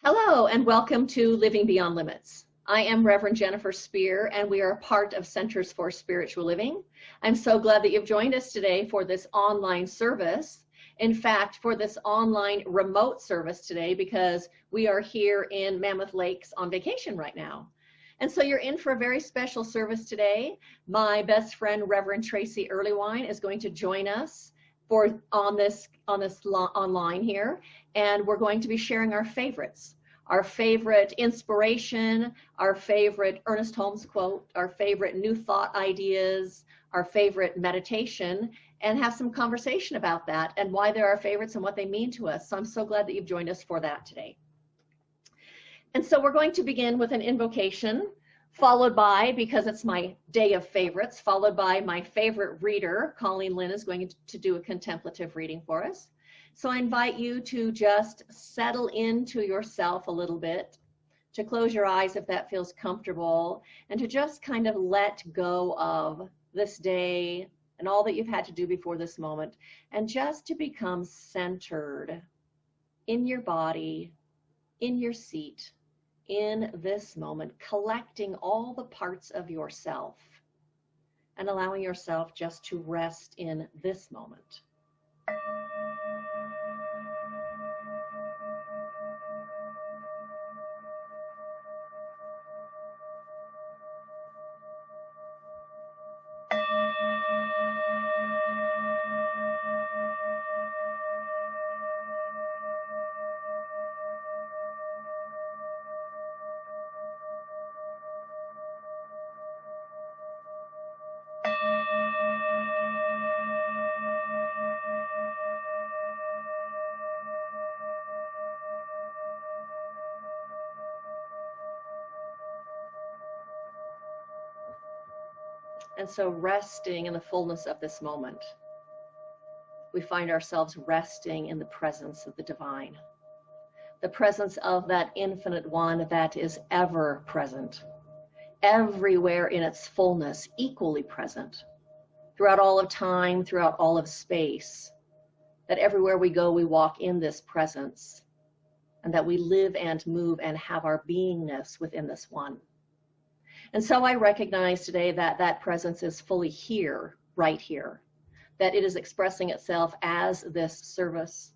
Hello and welcome to Living Beyond Limits. I am Reverend Jennifer Spear and we are part of Centers for Spiritual Living. I'm so glad that you've joined us today for this online service. In fact, for this online remote service today because we are here in Mammoth Lakes on vacation right now. And so you're in for a very special service today. My best friend, Reverend Tracy Earlywine, is going to join us on this online here, and we're going to be sharing our favorites, our favorite inspiration, our favorite Ernest Holmes quote, our favorite new thought ideas, our favorite meditation, and have some conversation about that and why they're our favorites and what they mean to us. So I'm so glad that you've joined us for that today. And so we're going to begin with an invocation, followed by, because it's my day of favorites, followed by my favorite reader. Colleen Lynn is going to do a contemplative reading for us. So I invite you to just settle into yourself a little bit, to close your eyes if that feels comfortable, and to just kind of let go of this day and all that you've had to do before this moment, and just to become centered in your body, in your seat, in this moment, collecting all the parts of yourself and allowing yourself just to rest in this moment. And so resting in the fullness of this moment, we find ourselves resting in the presence of the divine, the presence of that infinite one that is ever present, everywhere in its fullness, equally present, throughout all of time, throughout all of space, that everywhere we go, we walk in this presence, and that we live and move and have our beingness within this one. And so I recognize today that that presence is fully here, right here, that it is expressing itself as this service,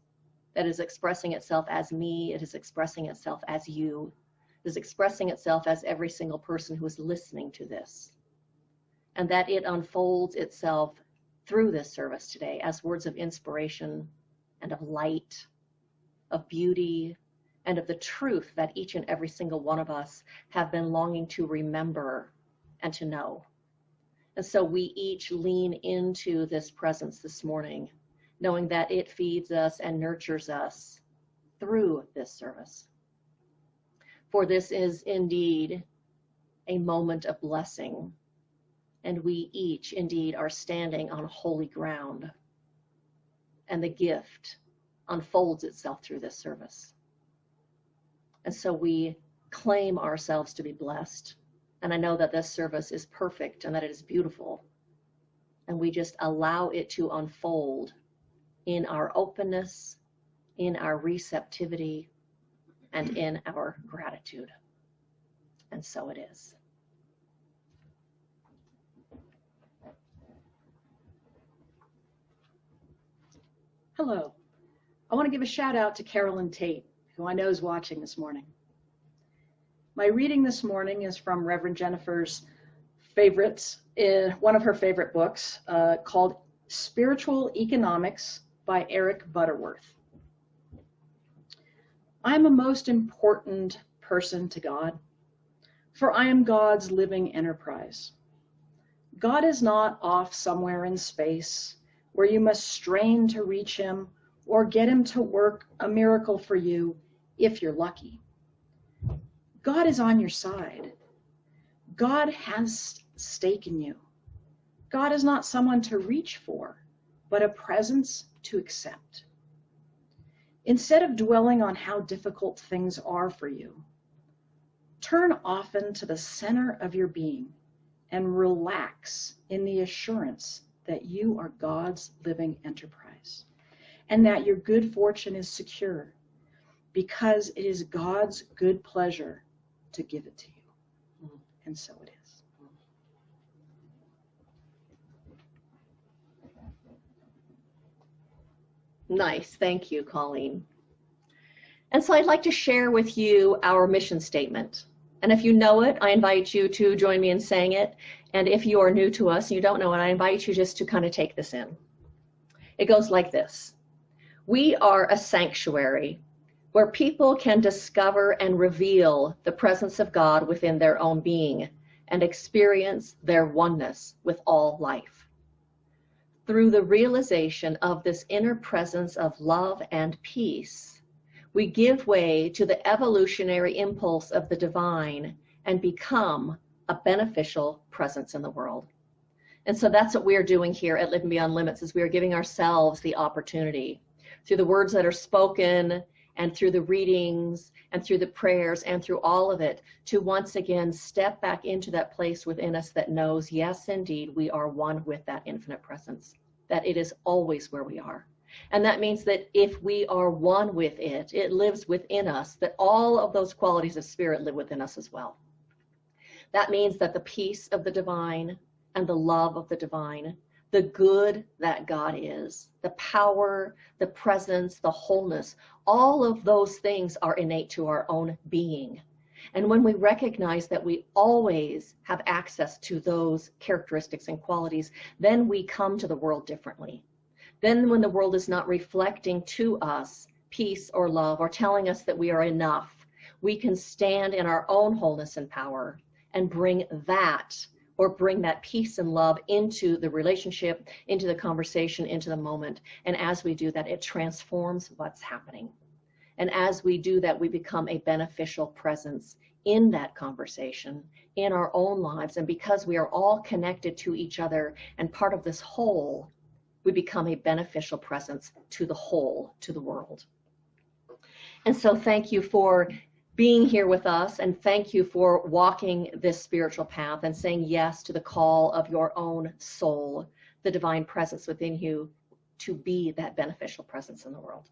that is expressing itself as me, it is expressing itself as you, it is expressing itself as every single person who is listening to this, and that it unfolds itself through this service today as words of inspiration and of light, of beauty, and of the truth that each and every single one of us have been longing to remember and to know. And so we each lean into this presence this morning, knowing that it feeds us and nurtures us through this service. For this is indeed a moment of blessing, and we each indeed are standing on holy ground, and the gift unfolds itself through this service. And so we claim ourselves to be blessed. And I know that this service is perfect and that it is beautiful. And we just allow it to unfold in our openness, in our receptivity, and in our gratitude. And so it is. Hello. I want to give a shout out to Carolyn Tate, who I know is watching this morning. My reading this morning is from Reverend Jennifer's favorites, one of her favorite books called Spiritual Economics by Eric Butterworth. I am a most important person to God, for I am God's living enterprise. God is not off somewhere in space where you must strain to reach him or get him to work a miracle for you if you're lucky. God is on your side. God has stake in you. God is not someone to reach for, but a presence to accept. Instead of dwelling on how difficult things are for you, turn often to the center of your being and relax in the assurance that you are God's living enterprise and that your good fortune is secure, because it is God's good pleasure to give it to you. And so it is. Nice. Thank you, Colleen. And so I'd like to share with you our mission statement. And if you know it, I invite you to join me in saying it. And if you are new to us and you don't know it, I invite you just to kind of take this in. It goes like this. We are a sanctuary where people can discover and reveal the presence of God within their own being and experience their oneness with all life. Through the realization of this inner presence of love and peace, we give way to the evolutionary impulse of the divine and become a beneficial presence in the world. And so that's what we are doing here at Living Beyond Limits, is we are giving ourselves the opportunity through the words that are spoken and through the readings and through the prayers and through all of it to once again step back into that place within us that knows, yes, indeed, we are one with that infinite presence, that it is always where we are. And that means that if we are one with it, it lives within us, that all of those qualities of spirit live within us as well. That means that the peace of the divine and the love of the divine, the good that God is, the power, the presence, the wholeness, all of those things are innate to our own being. And when we recognize that we always have access to those characteristics and qualities, then we come to the world differently. Then when the world is not reflecting to us peace or love or telling us that we are enough, we can stand in our own wholeness and power and bring that peace and love into the relationship, into the conversation, into the moment. And as we do that, it transforms what's happening. And as we do that, we become a beneficial presence in that conversation, in our own lives. And because we are all connected to each other and part of this whole, we become a beneficial presence to the whole, to the world. And so thank you for being here with us, and thank you for walking this spiritual path and saying yes to the call of your own soul, the divine presence within you, to be that beneficial presence in the world.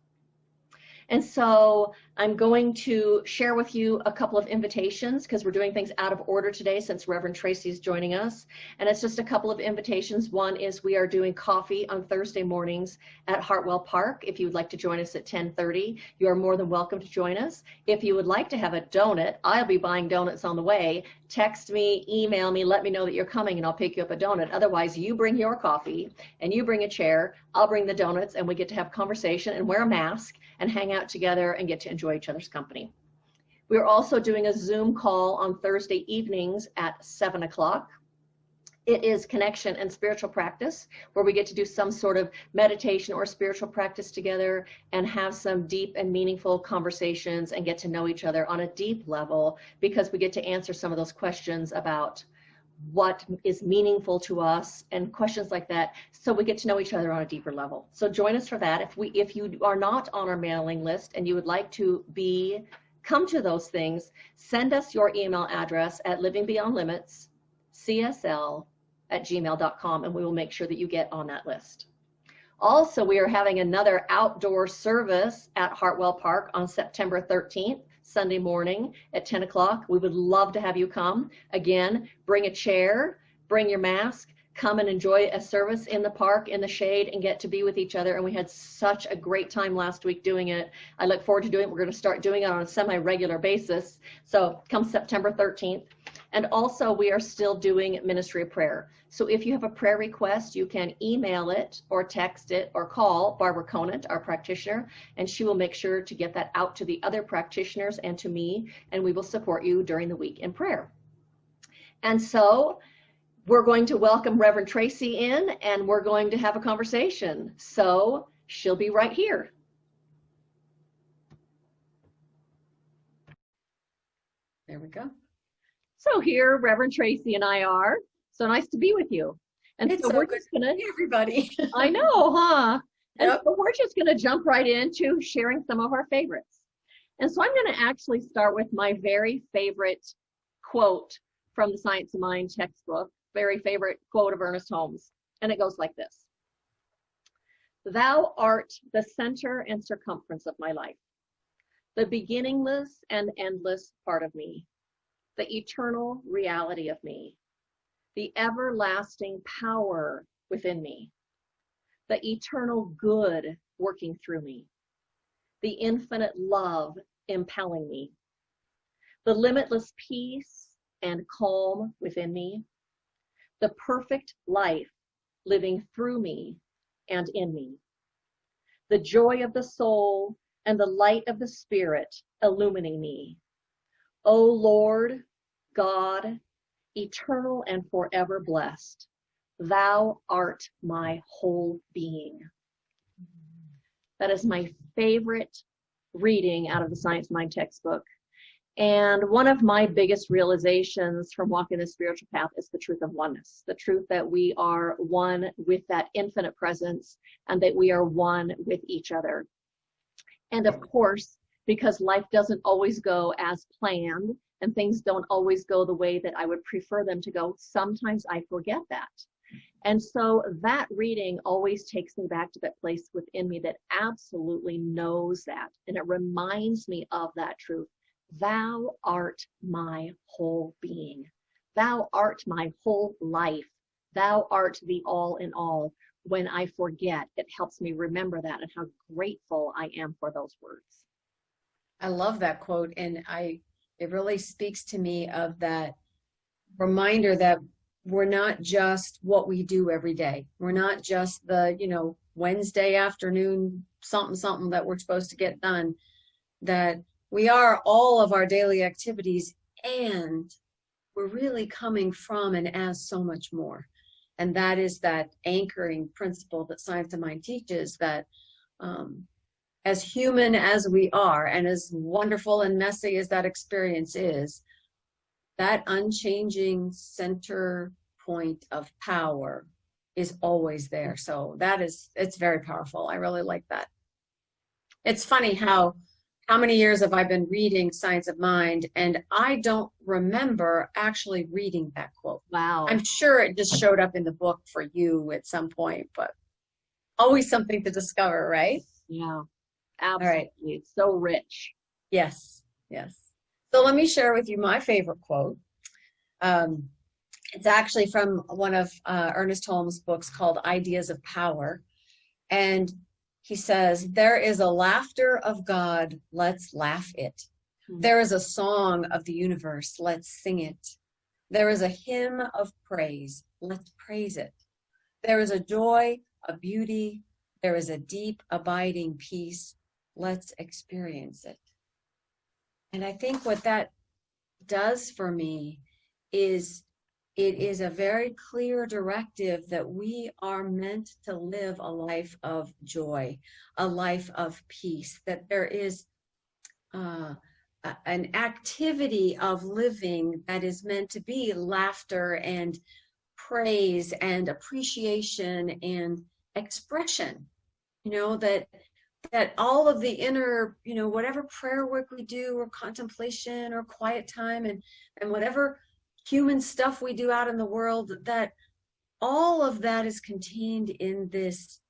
And so I'm going to share with you a couple of invitations because we're doing things out of order today since Reverend Tracy is joining us. And it's just a couple of invitations. One is we are doing coffee on Thursday mornings at Hartwell Park. If you would like to join us at 10:30, you are more than welcome to join us. If you would like to have a donut, I'll be buying donuts on the way. Text me, email me, let me know that you're coming and I'll pick you up a donut. Otherwise, you bring your coffee and you bring a chair, I'll bring the donuts, and we get to have conversation and wear a mask and hang out together and get to enjoy each other's company. We're also doing a Zoom call on Thursday evenings at 7 o'clock. It is connection and spiritual practice, where we get to do some sort of meditation or spiritual practice together and have some deep and meaningful conversations and get to know each other on a deep level, because we get to answer some of those questions about what is meaningful to us and questions like that, so we get to know each other on a deeper level. So join us for that. If you are not on our mailing list and you would like to come to those things, send us your email address at livingbeyondlimitscsl@gmail.com, and we will make sure that you get on that list. Also, we are having another outdoor service at Hartwell Park on September 13th. Sunday morning at 10 o'clock. We would love to have you come. Again, bring a chair, bring your mask, come and enjoy a service in the park, in the shade, and get to be with each other. And we had such a great time last week doing it. I look forward to doing it. We're going to start doing it on a semi-regular basis. So come September 13th. And also, we are still doing Ministry of Prayer. So if you have a prayer request, you can email it or text it or call Barbara Conant, our practitioner, and she will make sure to get that out to the other practitioners and to me, and we will support you during the week in prayer. And so we're going to welcome Reverend Tracy in, and we're going to have a conversation. So she'll be right here. There we go. So here, Reverend Tracy and I are. So nice to be with you. And It's so so we're good just gonna, Hey, everybody. I know, huh? And Yep. so we're just gonna jump right into sharing some of our favorites. And so I'm gonna actually start with my very favorite quote from the Science of Mind textbook, very favorite quote of Ernest Holmes. And it goes like this: "Thou art the center and circumference of my life. the beginningless and endless part of me, the eternal reality of me, the everlasting power within me, the eternal good working through me, the infinite love impelling me, the limitless peace and calm within me, the perfect life living through me and in me, the joy of the soul and the light of the Spirit illumining me. O Lord, God, eternal and forever blessed, thou art my whole being. That is my favorite reading out of the Science of Mind textbook. And one of my biggest realizations from walking the spiritual path is the truth of oneness, the truth that we are one with that infinite presence and that we are one with each other. And of course, because life doesn't always go as planned and things don't always go the way that I would prefer them to go, sometimes I forget that. And so that reading always takes me back to that place within me that absolutely knows that. And it reminds me of that truth. Thou art my whole being. Thou art my whole life. Thou art the all in all. When I forget, it helps me remember that and how grateful I am for those words. I love that quote, and it really speaks to me of that reminder that we're not just what we do every day. We're not just the, Wednesday afternoon something that we're supposed to get done. That we are all of our daily activities, and we're really coming from and as so much more. And that is that anchoring principle that Science of Mind teaches, that as human as we are, and as wonderful and messy as that experience is, that unchanging center point of power is always there. So it's very powerful. I really like that. It's funny how many years have I been reading Science of Mind, and I don't remember actually reading that quote. Wow. I'm sure it just showed up in the book for you at some point, but always something to discover, right? Yeah, absolutely. All right. It's so rich. Yes. So let me share with you my favorite quote. It's actually from one of Ernest Holmes' books called Ideas of Power. And he says, "There is a laughter of God, let's laugh it. There is a song of the universe, let's sing it. There is a hymn of praise, let's praise it. There is a joy, a beauty, there is a deep, abiding peace, let's experience it." And I think what that does for me is it is a very clear directive that we are meant to live a life of joy, a life of peace, that there is an activity of living that is meant to be laughter and praise and appreciation and expression, that all of the inner, whatever prayer work we do or contemplation or quiet time and whatever human stuff we do out in the world, that all of that is contained in this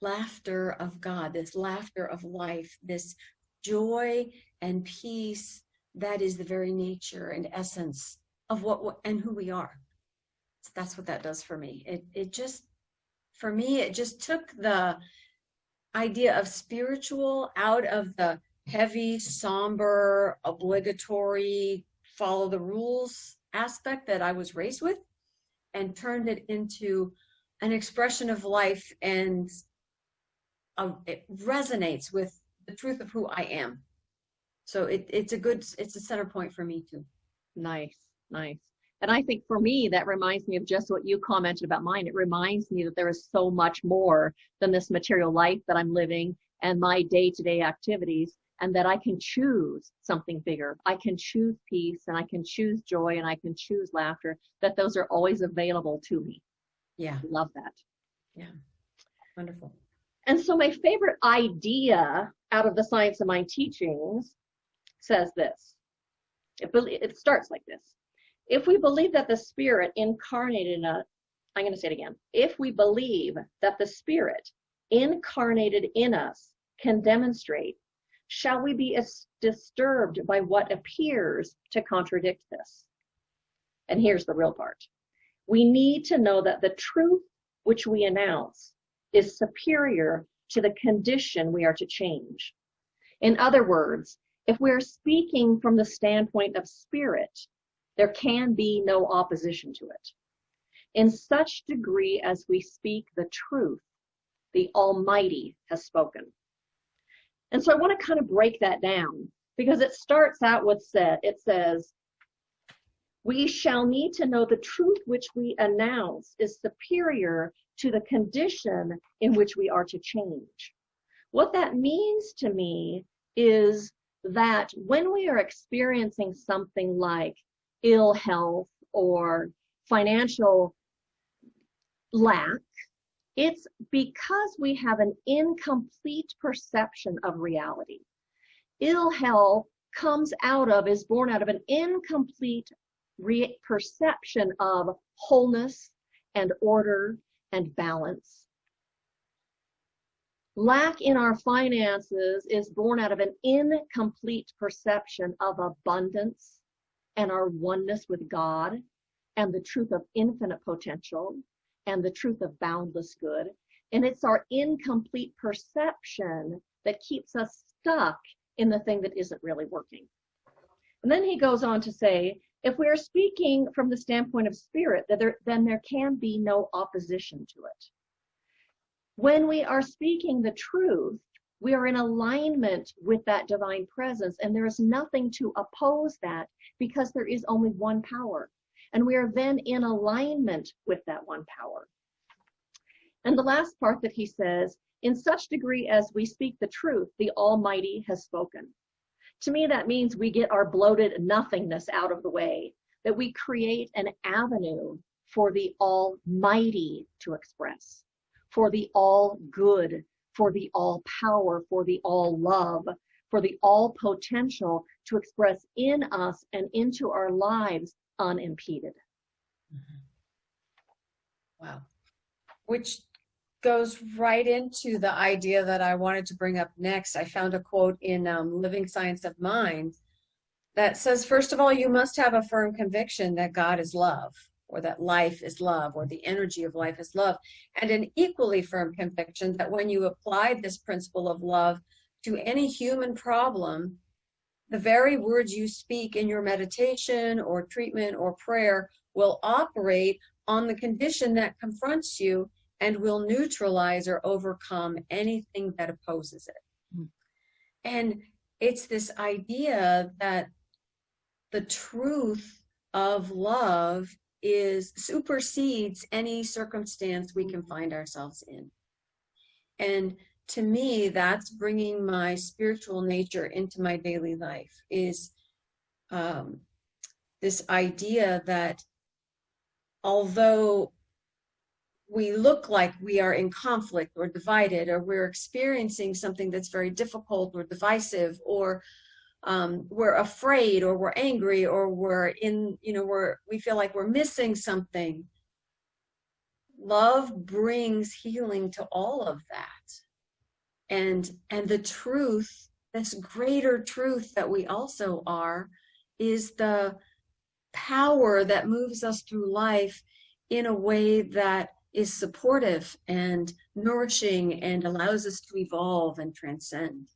laughter of God, this laughter of life, this joy and peace that is the very nature and essence of what and who we are. That's what that does for me. It just took the idea of spiritual out of the heavy, somber, obligatory, follow the rules aspect that I was raised with, and turned it into an expression of life, and it resonates with the truth of who I am. So it's a center point for me too. Nice. And I think for me, that reminds me of just what you commented about mine. It reminds me that there is so much more than this material life that I'm living and my day-to-day activities, and that I can choose something bigger. I can choose peace, and I can choose joy, and I can choose laughter, that those are always available to me. Yeah. Love that. Yeah. Wonderful. And so my favorite idea out of the Science of Mind teachings says this. It starts like this. If we believe that the Spirit incarnated in us, I'm going to say it again. If we believe that the Spirit incarnated in us can demonstrate shall we be disturbed by what appears to contradict this? And here's the real part. We need to know that the truth which we announce is superior to the condition we are to change. In other words, if we're speaking from the standpoint of spirit, there can be no opposition to it. In such degree as we speak the truth, the Almighty has spoken. And so I want to kind of break that down, because it starts out with it says, we shall need to know the truth which we announce is superior to the condition in which we are to change. What that means to me is that when we are experiencing something like ill health or financial lack, it's because we have an incomplete perception of reality. Ill health is born out of an incomplete perception of wholeness and order and balance. Lack in our finances is born out of an incomplete perception of abundance and our oneness with God and the truth of infinite potential and the truth of boundless good. And it's our incomplete perception that keeps us stuck in the thing that isn't really working. And then he goes on to say, if we're speaking from the standpoint of spirit, then there can be no opposition to it. When we are speaking the truth, we are in alignment with that divine presence, and there is nothing to oppose that, because there is only one power. And we are then in alignment with that one power. And the last part that he says, in such degree as we speak the truth, the Almighty has spoken. To me, that means we get our bloated nothingness out of the way, that we create an avenue for the Almighty to express, for the all good, for the all power, for the all love, for the all potential to express in us and into our lives unimpeded. Wow. Which goes right into the idea that I wanted to bring up next. I found a quote in Living Science of Mind that says, first of all, you must have a firm conviction that God is love, or that life is love, or the energy of life is love, and an equally firm conviction that when you apply this principle of love to any human problem, the very words you speak in your meditation or treatment or prayer will operate on the condition that confronts you and will neutralize or overcome anything that opposes it. Mm. And it's this idea that the truth of love supersedes any circumstance we can find ourselves in. And to me, that's bringing my spiritual nature into my daily life, is this idea that although we look like we are in conflict or divided, or we're experiencing something that's very difficult or divisive, or we're afraid, or we're angry, or we feel like we're missing something, love brings healing to all of that. And the truth, this greater truth that we also are, is the power that moves us through life in a way that is supportive and nourishing and allows us to evolve and transcend.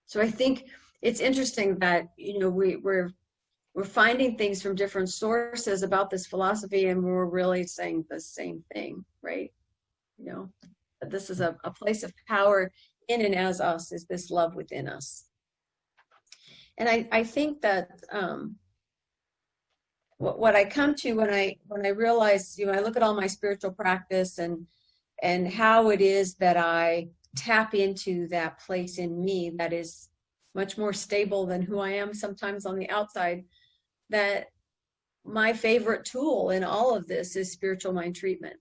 So I think it's interesting that, we're finding things from different sources about this philosophy, and we're really saying the same thing, right? That this is a place of power in and as us, is this love within us. And I think that what I come to when I realize, I look at all my spiritual practice and how it is that I tap into that place in me that is much more stable than who I am sometimes on the outside, that my favorite tool in all of this is spiritual mind treatment,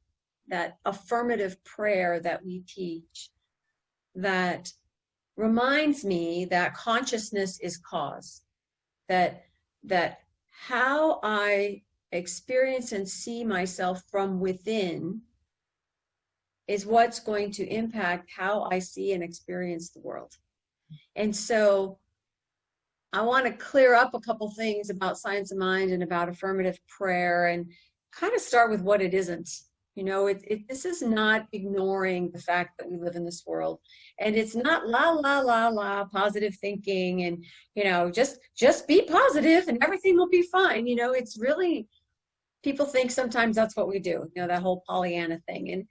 that affirmative prayer that we teach, that reminds me that consciousness is cause, that how I experience and see myself from within is what's going to impact how I see and experience the world. And so I want to clear up a couple things about science of mind and about affirmative prayer, and kind of start with what it isn't. You know, this is not ignoring the fact that we live in this world, and it's not la la la la positive thinking and, you know, just be positive and everything will be fine. You know, it's really, people think sometimes that's what we do, you know, that whole Pollyanna thing, and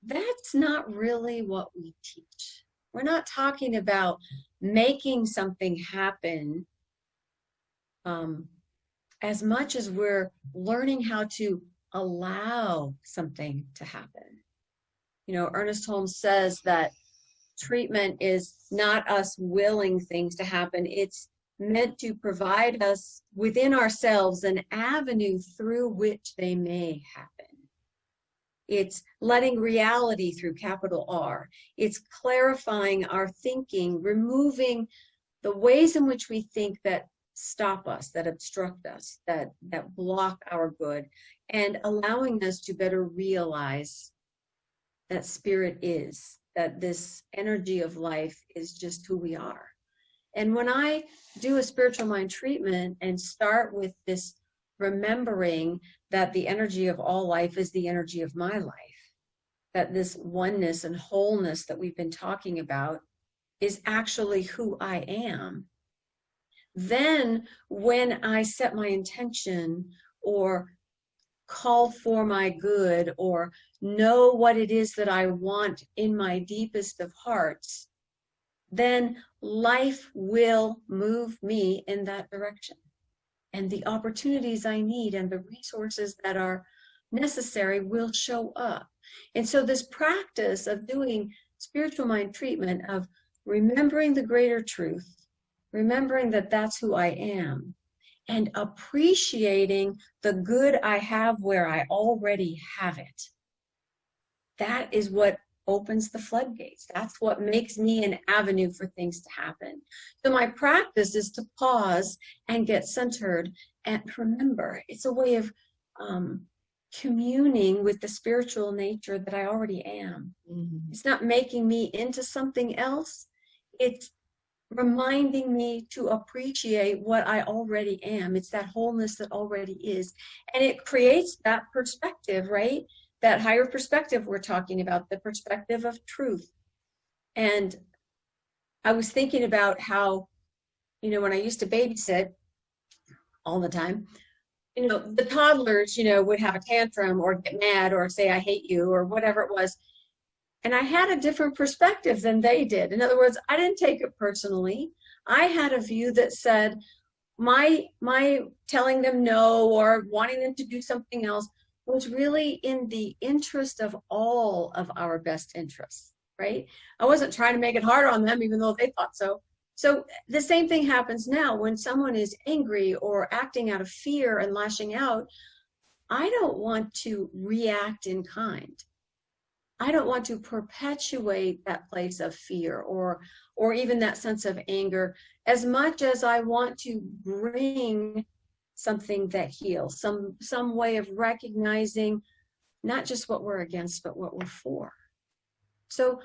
that's not really what we teach. We're not talking about making something happen as much as we're learning how to allow something to happen. You know, Ernest Holmes says that treatment is not us willing things to happen. It's meant to provide us within ourselves an avenue through which they may happen. It's letting reality through capital R. It's clarifying our thinking, removing the ways in which we think that stop us, that obstruct us, that block our good, and allowing us to better realize that spirit is, that this energy of life is just who we are. And when I do a spiritual mind treatment and start with this remembering that the energy of all life is the energy of my life, that this oneness and wholeness that we've been talking about is actually who I am, then when I set my intention or call for my good or know what it is that I want in my deepest of hearts, then life will move me in that direction. And the opportunities I need and the resources that are necessary will show up. And so this practice of doing spiritual mind treatment, of remembering the greater truth, remembering that that's who I am, and appreciating the good I have where I already have it. That is what opens the floodgates. That's what makes me an avenue for things to happen. So my practice is to pause and get centered and remember. It's a way of communing with the spiritual nature that I already am. Mm-hmm. It's not making me into something else. It's reminding me to appreciate what I already am. It's that wholeness that already is. And it creates that perspective, right? That higher perspective we're talking about, the perspective of truth. And I was thinking about how, you know, when I used to babysit all the time, you know, the toddlers, you know, would have a tantrum or get mad or say, I hate you, or whatever it was. And I had a different perspective than they did. In other words, I didn't take it personally. I had a view that said my telling them no or wanting them to do something else was really in the interest of all of our best interests, right? I wasn't trying to make it harder on them, even though they thought so. So the same thing happens now when someone is angry or acting out of fear and lashing out. I don't want to react in kind. I don't want to perpetuate that place of fear or even that sense of anger, as much as I want to bring something that heals, some way of recognizing not just what we're against, but what we're for. So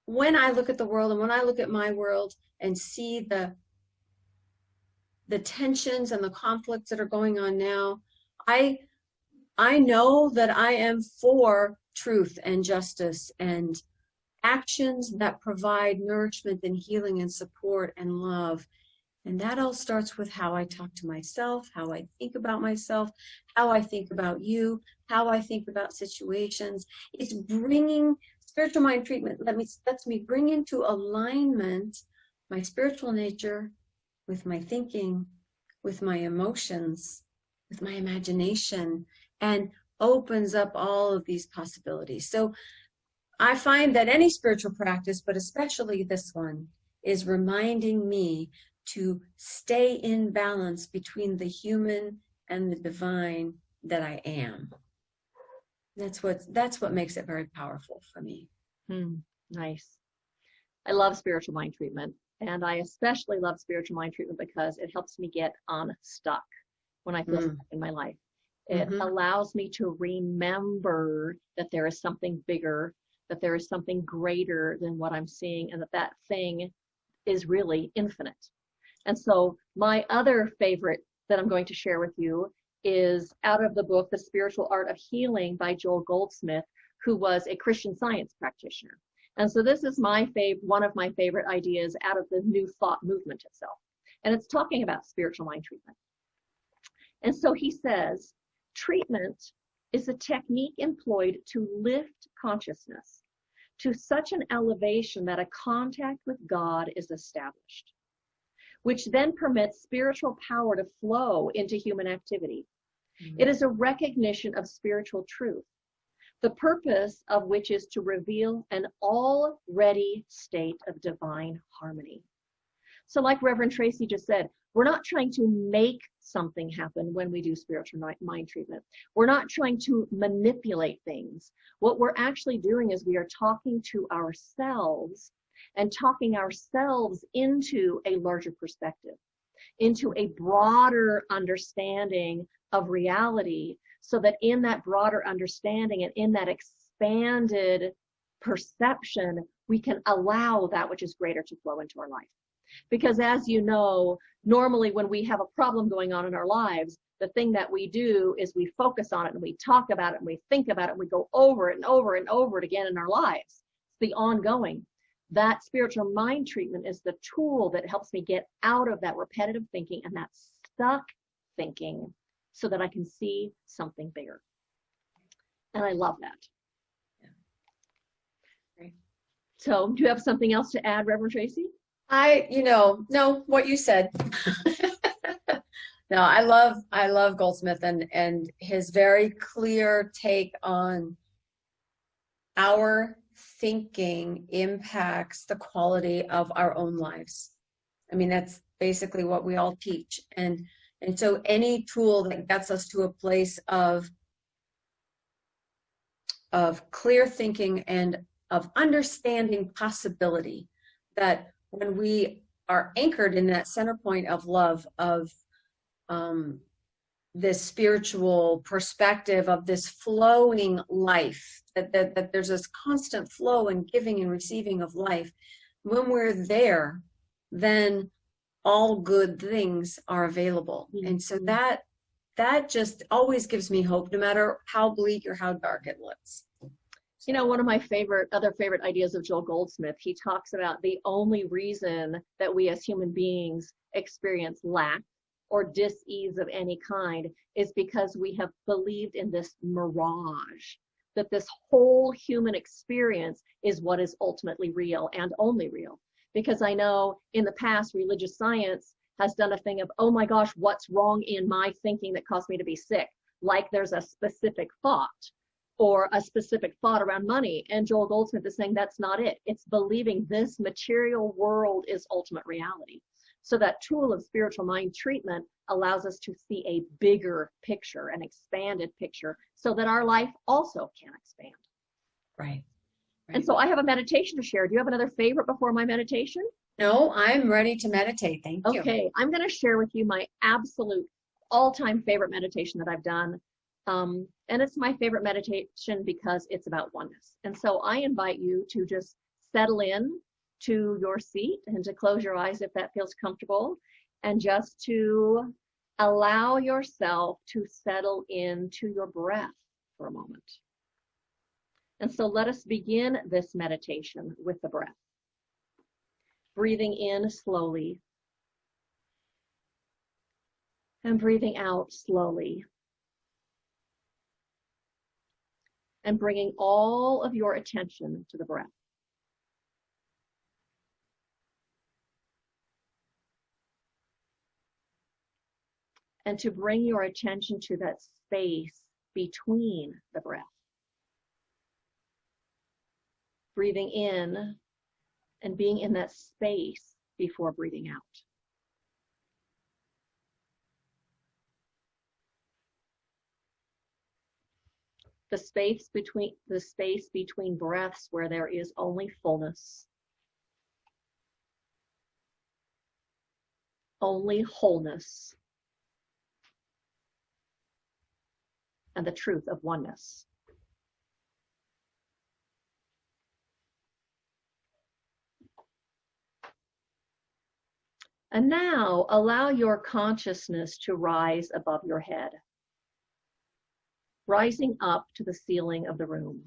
when I look at the world and when I look at my world and see the tensions and the conflicts that are going on now, I know that I am for truth and justice and actions that provide nourishment and healing and support and love. And that all starts with how I talk to myself, how I think about myself, how I think about you, how I think about situations. It's bringing spiritual mind treatment, lets me bring into alignment my spiritual nature with my thinking, with my emotions, with my imagination, and opens up all of these possibilities. So I find that any spiritual practice, but especially this one, is reminding me to stay in balance between the human and the divine that I am. That's what makes it very powerful for me. Nice. I love spiritual mind treatment, and I especially love spiritual mind treatment because it helps me get unstuck when I feel stuck in my life. It allows me to remember that there is something bigger, that there is something greater than what I'm seeing, and that thing is really infinite. And so my other favorite that I'm going to share with you is out of the book, The Spiritual Art of Healing by Joel Goldsmith, who was a Christian Science practitioner. And so this is one of my favorite ideas out of the New Thought movement itself. And it's talking about spiritual mind treatment. And so he says, treatment is a technique employed to lift consciousness to such an elevation that a contact with God is established, which then permits spiritual power to flow into human activity. It is a recognition of spiritual truth, the purpose of which is to reveal an already state of divine harmony. So like Reverend Tracy just said, we're not trying to make something happen when we do spiritual mind treatment. We're not trying to manipulate things. What we're actually doing is we are talking to ourselves and talking ourselves into a larger perspective, into a broader understanding of reality, so that in that broader understanding and in that expanded perception, we can allow that which is greater to flow into our life. Because as you know, normally when we have a problem going on in our lives, the thing that we do is we focus on it and we talk about it and we think about it and we go over it and over and over it again in our lives. It's the ongoing. That spiritual mind treatment is the tool that helps me get out of that repetitive thinking and that stuck thinking so that I can see something bigger. And I love that. Yeah. Great. So do you have something else to add, Reverend Tracy? No, what you said. No, I love Goldsmith and his very clear take on our thinking impacts the quality of our own lives. I mean, that's basically what we all teach. And so any tool that gets us to a place of clear thinking and of understanding possibility, that when we are anchored in that center point of love, of this spiritual perspective of this flowing life, that there's this constant flow and giving and receiving of life, when we're there, then all good things are available. Mm-hmm. And so that just always gives me hope, no matter how bleak or how dark it looks. You know, one of my other favorite ideas of Joel Goldsmith, he talks about the only reason that we as human beings experience lack or dis-ease of any kind is because we have believed in this mirage, that this whole human experience is what is ultimately real and only real. Because I know in the past, religious science has done a thing of, oh my gosh, what's wrong in my thinking that caused me to be sick? Like there's a specific thought or a specific thought around money. And Joel Goldsmith is saying that's not it. It's believing this material world is ultimate reality. So that tool of spiritual mind treatment allows us to see a bigger picture, an expanded picture, so that our life also can expand. Right. And so I have a meditation to share. Do you have another favorite before my meditation? No, I'm ready to meditate. Thank you. Okay, I'm going to share with you my absolute all-time favorite meditation that I've done. And it's my favorite meditation because it's about oneness. And so I invite you to just settle in to your seat and to close your eyes if that feels comfortable, and just to allow yourself to settle into your breath for a moment. And so let us begin this meditation with the breath. Breathing in slowly and breathing out slowly. And bringing all of your attention to the breath. And to bring your attention to that space between the breath. Breathing in and being in that space before breathing out. The space between breaths where there is only fullness, only wholeness, and the truth of oneness. And now allow your consciousness to rise above your head, rising up to the ceiling of the room.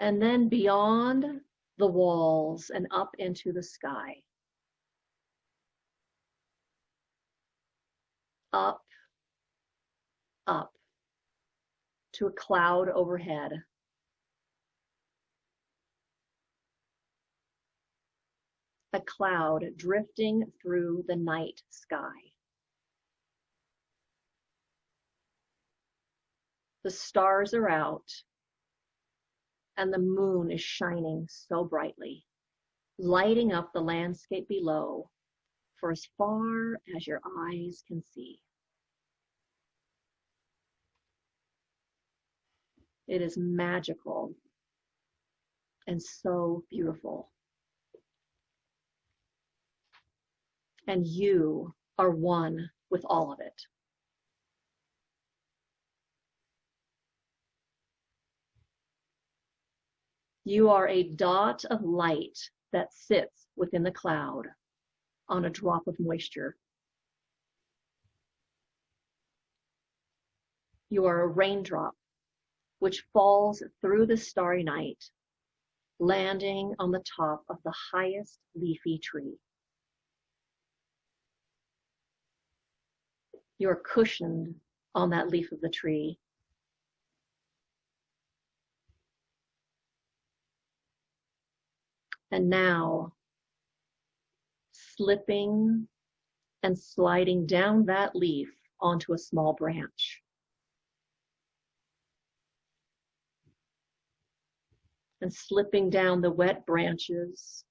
And then beyond the walls and up into the sky. Up, up to a cloud overhead. A cloud drifting through the night sky. The stars are out, and the moon is shining so brightly, lighting up the landscape below for as far as your eyes can see. It is magical and so beautiful. And you are one with all of it. You are a dot of light that sits within the cloud on a drop of moisture. You are a raindrop which falls through the starry night, landing on the top of the highest leafy tree. You are cushioned on that leaf of the tree. And now, slipping and sliding down that leaf onto a small branch. And slipping down the wet branches.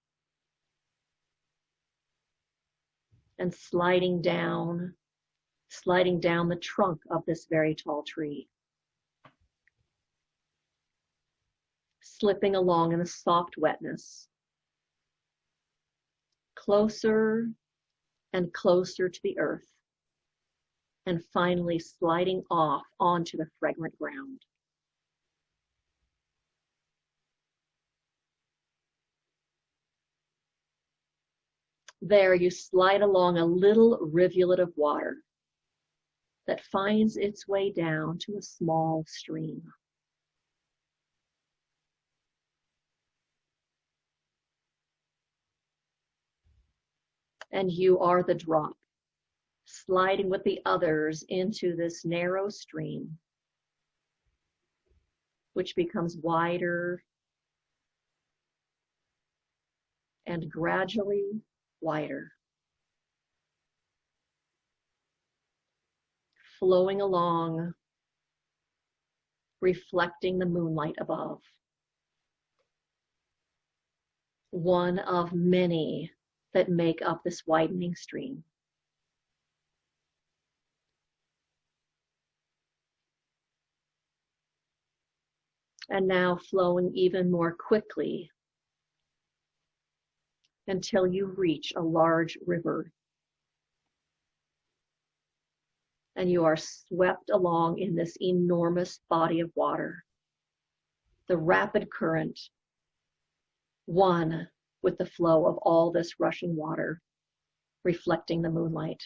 And sliding down the trunk of this very tall tree. Slipping along in the soft wetness. Closer and closer to the earth. And finally sliding off onto the fragrant ground. There you slide along a little rivulet of water that finds its way down to a small stream. And you are the drop, sliding with the others into this narrow stream, which becomes wider and gradually wider, flowing along, reflecting the moonlight above. One of many that make up this widening stream. And now flowing even more quickly until you reach a large river. And you are swept along in this enormous body of water. The rapid current, one with the flow of all this rushing water, reflecting the moonlight.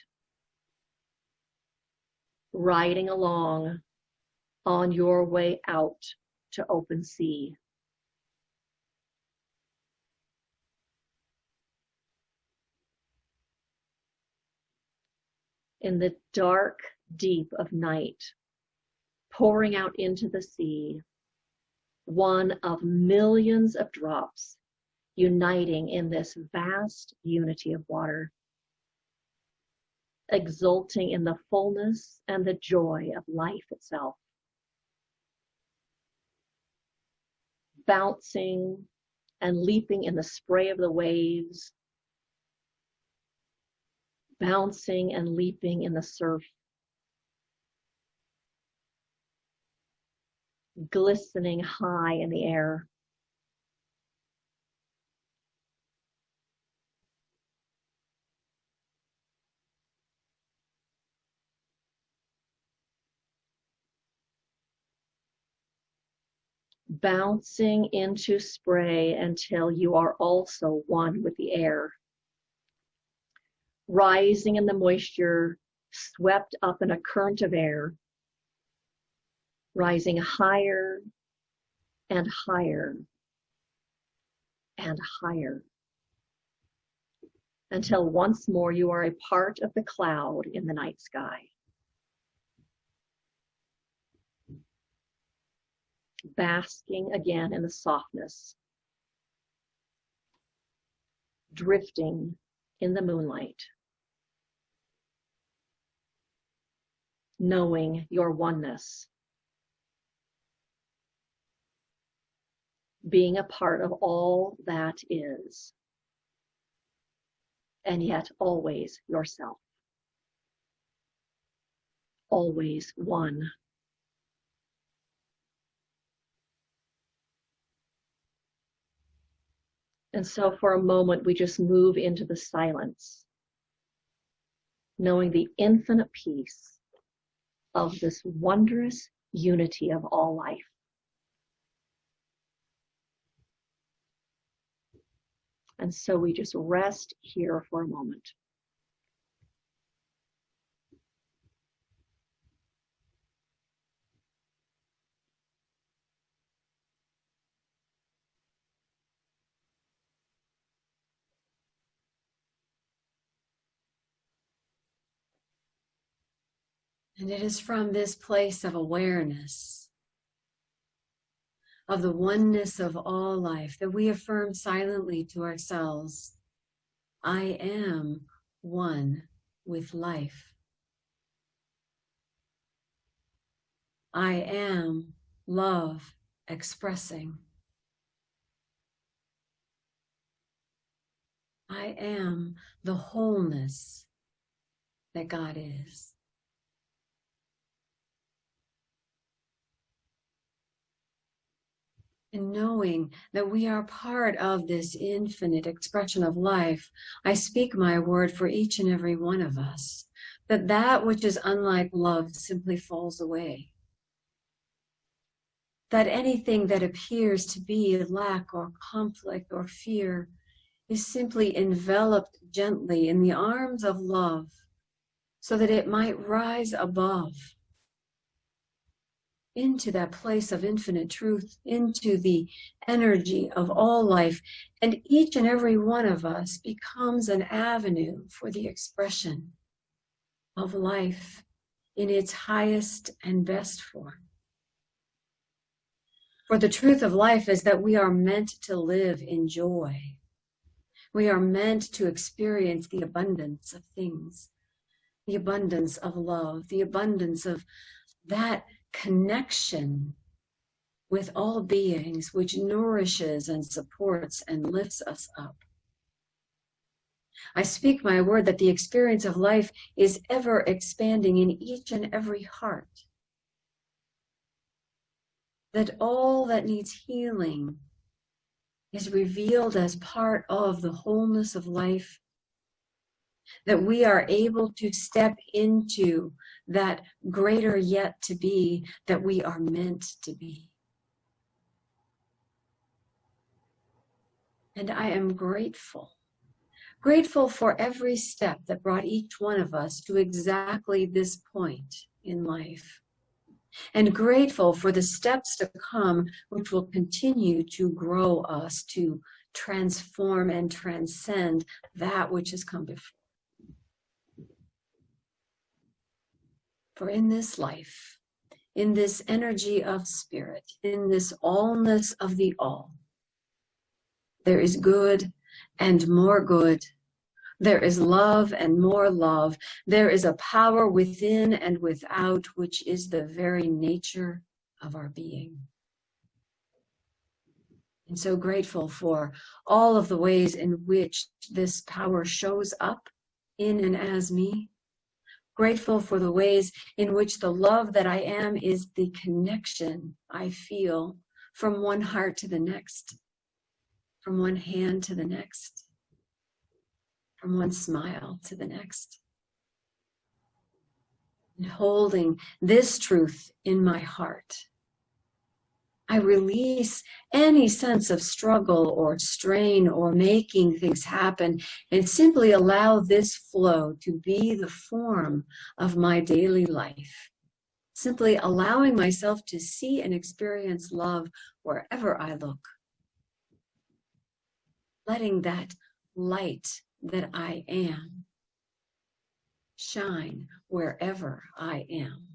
Riding along on your way out to open sea. In the dark deep of night, pouring out into the sea, one of millions of drops uniting in this vast unity of water, exulting in the fullness and the joy of life itself. Bouncing and leaping in the spray of the waves, bouncing and leaping in the surf, glistening high in the air. bouncing into spray until you are also one with the air, rising in the moisture, swept up in a current of air, rising higher and higher and higher, until once more you are a part of the cloud in the night sky. Basking again in the softness, drifting in the moonlight, knowing your oneness, being a part of all that is, and yet always yourself, always one. And so for a moment, we just move into the silence, knowing the infinite peace of this wondrous unity of all life. And so we just rest here for a moment. And it is from this place of awareness of the oneness of all life that we affirm silently to ourselves, I am one with life. I am love expressing. I am the wholeness that God is. And knowing that we are part of this infinite expression of life, I speak my word for each and every one of us, that that which is unlike love simply falls away. That anything that appears to be lack or conflict or fear is simply enveloped gently in the arms of love so that it might rise above into that place of infinite truth, into the energy of all life. And each and every one of us becomes an avenue for the expression of life in its highest and best form. For the truth of life is that we are meant to live in joy. We are meant to experience the abundance of things, the abundance of love, the abundance of that connection with all beings, which nourishes and supports and lifts us up. I speak my word that the experience of life is ever expanding in each and every heart. That all that needs healing is revealed as part of the wholeness of life. That we are able to step into that greater yet to be that we are meant to be. And I am grateful for every step that brought each one of us to exactly this point in life. And grateful for the steps to come, which will continue to grow us, to transform and transcend that which has come before. For in this life, in this energy of spirit, in this allness of the all, there is good and more good. There is love and more love. There is a power within and without, which is the very nature of our being. And so grateful for all of the ways in which this power shows up in and as me. Grateful for the ways in which the love that I am is the connection I feel from one heart to the next, from one hand to the next, from one smile to the next. And holding this truth in my heart, I release any sense of struggle or strain or making things happen and simply allow this flow to be the form of my daily life. Simply allowing myself to see and experience love wherever I look. Letting that light that I am shine wherever I am.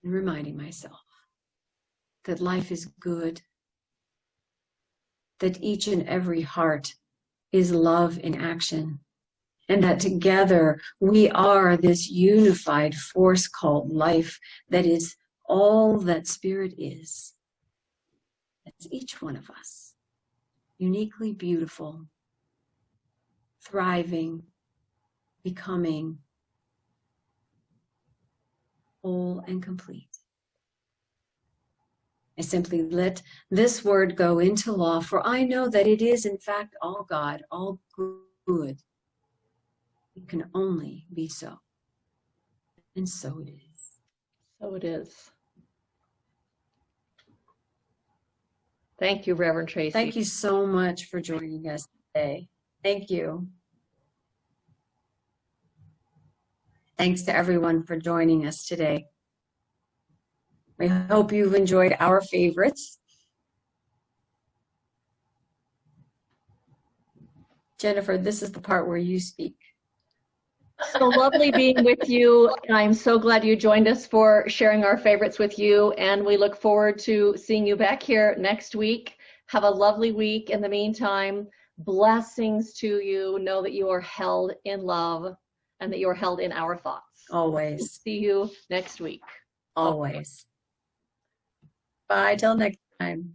And reminding myself that life is good, that each and every heart is love in action, and that together we are this unified force called life that is all that spirit is. That's each one of us, uniquely beautiful, thriving, becoming whole and complete. I simply let this word go into law, for I know that it is in fact all God, all good. It can only be so. And so it is. So it is. Thank you, Reverend Tracy. Thank you so much for joining us today. Thank you. Thanks to everyone for joining us today. We hope you've enjoyed our favorites. Jennifer, this is the part where you speak. So lovely being with you. I'm so glad you joined us for sharing our favorites with you, and we look forward to seeing you back here next week. Have a lovely week. In the meantime, blessings to you. Know that you are held in love and that you are held in our thoughts. Always. See you next week. Always. Bye till next time.